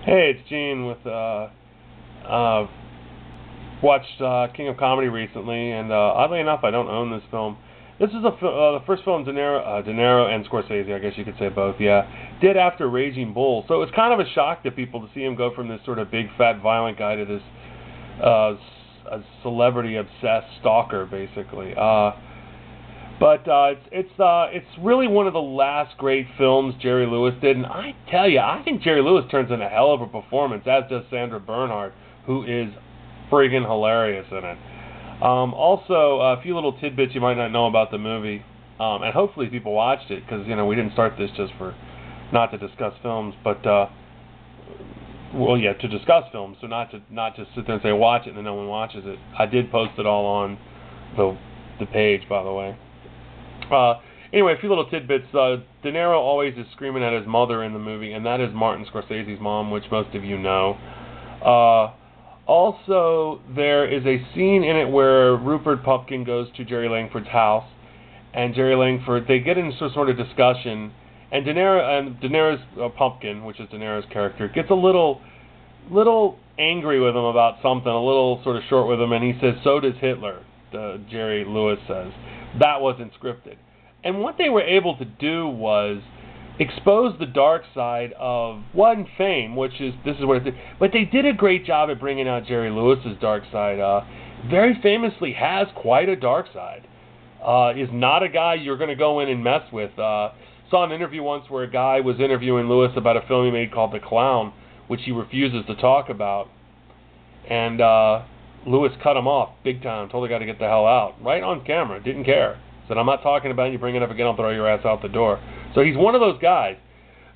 Hey, it's Gene with uh watched King of Comedy recently, and oddly enough, I don't own this film. This is the first film De Niro and Scorsese, I guess you could say both, yeah, did after Raging Bull. So it's kind of a shock to people to see him go from this sort of big, fat, violent guy to this a celebrity obsessed stalker, basically. But it's really one of the last great films Jerry Lewis did, and I tell you, I think Jerry Lewis turns in a hell of a performance, as does Sandra Bernhard, who is friggin' hilarious in it. Also, a few little tidbits you might not know about the movie, and hopefully people watched it because we didn't start this just for not to discuss films, but well, yeah, to discuss films, so not just sit there and say watch it and then no one watches it. I did post it all on the page, by the way. Anyway, a few little tidbits. De Niro always is screaming at his mother in the movie, and that is Martin Scorsese's mom, which most of you know. Also, there is a scene in it where Rupert Pupkin goes to Jerry Langford's house, and Jerry Langford, they get into sort of discussion, and De Niro's Pumpkin, which is De Niro's character, gets a little angry with him about something, a little sort of short with him, and he says, "So does Hitler," Jerry Lewis says. That wasn't scripted. And what they were able to do was expose the dark side of one fame, which is this is what it did. But they did a great job at bringing out Jerry Lewis's dark side. Very famously has quite a dark side. Is not a guy you're going to go in and mess with. Saw an interview once where a guy was interviewing Lewis about a film he made called The Clown, which he refuses to talk about, and Lewis cut him off big time. Told the guy to get the hell out, right on camera. Didn't care. Said, "I'm not talking about it. You bring it up again, I'll throw your ass out the door." So he's one of those guys.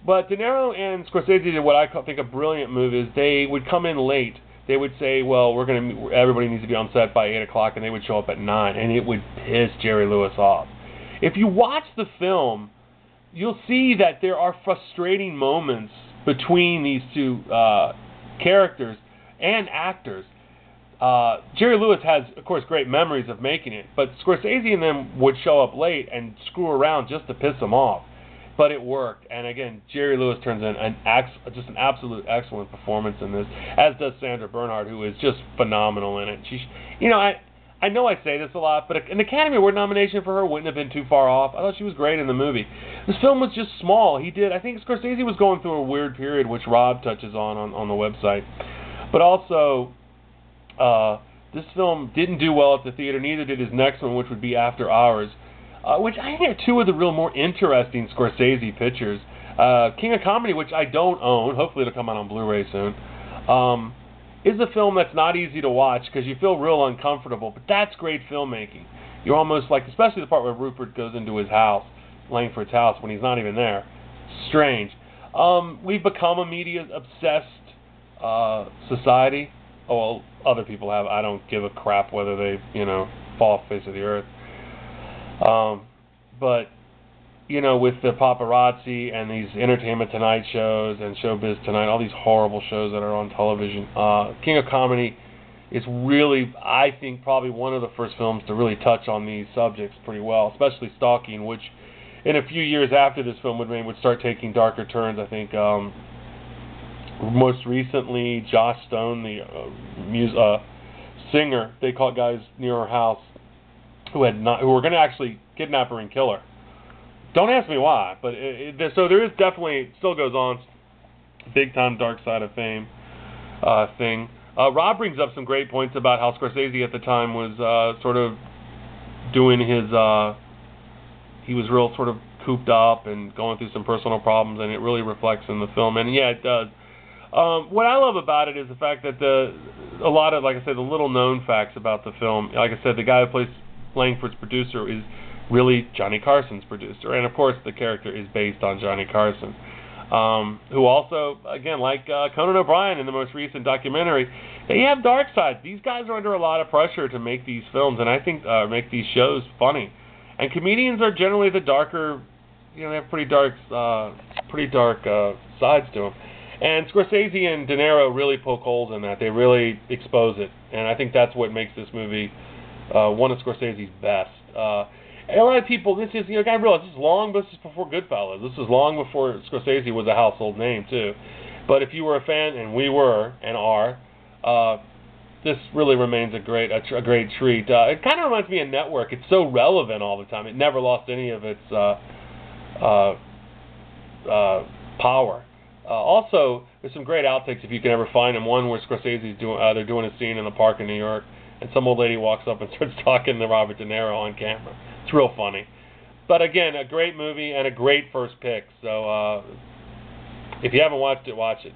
But De Niro and Scorsese did what I think a brilliant move is they would come in late. They would say, "Well, everybody needs to be on set by 8 o'clock," and they would show up at 9, and it would piss Jerry Lewis off. If you watch the film, you'll see that there are frustrating moments between these two characters and actors. Jerry Lewis has, of course, great memories of making it, but Scorsese and them would show up late and screw around just to piss him off. But it worked, and again, Jerry Lewis turns in just an absolute excellent performance in this, as does Sandra Bernhard, who is just phenomenal in it. I know I say this a lot, but an Academy Award nomination for her wouldn't have been too far off. I thought she was great in the movie. This film was just small. I think Scorsese was going through a weird period, which Rob touches on the website. But also, this film didn't do well at the theater. Neither did his next one, which would be After Hours, which I think are two of the real more interesting Scorsese pictures. King of Comedy, which I don't own, hopefully it'll come out on Blu-ray soon, is a film that's not easy to watch because you feel real uncomfortable, but that's great filmmaking. You're almost like, especially the part where Rupert goes into his house, Langford's house, when he's not even there. Strange. We've become a media-obsessed society. Oh, well, other people have. I don't give a crap whether they, fall off the face of the earth. But, with the paparazzi and these Entertainment Tonight shows and Showbiz Tonight, all these horrible shows that are on television, King of Comedy is really, I think, probably one of the first films to really touch on these subjects pretty well, especially stalking, which in a few years after this film would start taking darker turns. I think most recently, Joss Stone, the singer, they caught guys near her house who were going to actually kidnap her and kill her. Don't ask me why, but so there is definitely, it still goes on, big time dark side of fame thing. Rob brings up some great points about how Scorsese at the time was sort of doing he was real sort of cooped up and going through some personal problems, and it really reflects in the film, and yeah, it does. What I love about it is the fact that a lot of, like I said, the little known facts about the film. Like I said, the guy who plays Langford's producer is really Johnny Carson's producer, and of course the character is based on Johnny Carson, who also, again, like Conan O'Brien in the most recent documentary, they have dark sides. These guys are under a lot of pressure to make these films, and I think make these shows funny. And comedians are generally the darker, they have pretty dark sides to them. And Scorsese and De Niro really poke holes in that. They really expose it. And I think that's what makes this movie one of Scorsese's best. And a lot of people, this is, gotta realize, this is long, but this is before Goodfellas. This is long before Scorsese was a household name, too. But if you were a fan, and we were and are, this really remains a great treat. It kind of reminds me of Network. It's so relevant all the time. It never lost any of its power. Also, there's some great outtakes if you can ever find them. One where Scorsese's they're doing a scene in the park in New York, and some old lady walks up and starts talking to Robert De Niro on camera. It's real funny. But again, a great movie and a great first pick. So if you haven't watched it, watch it.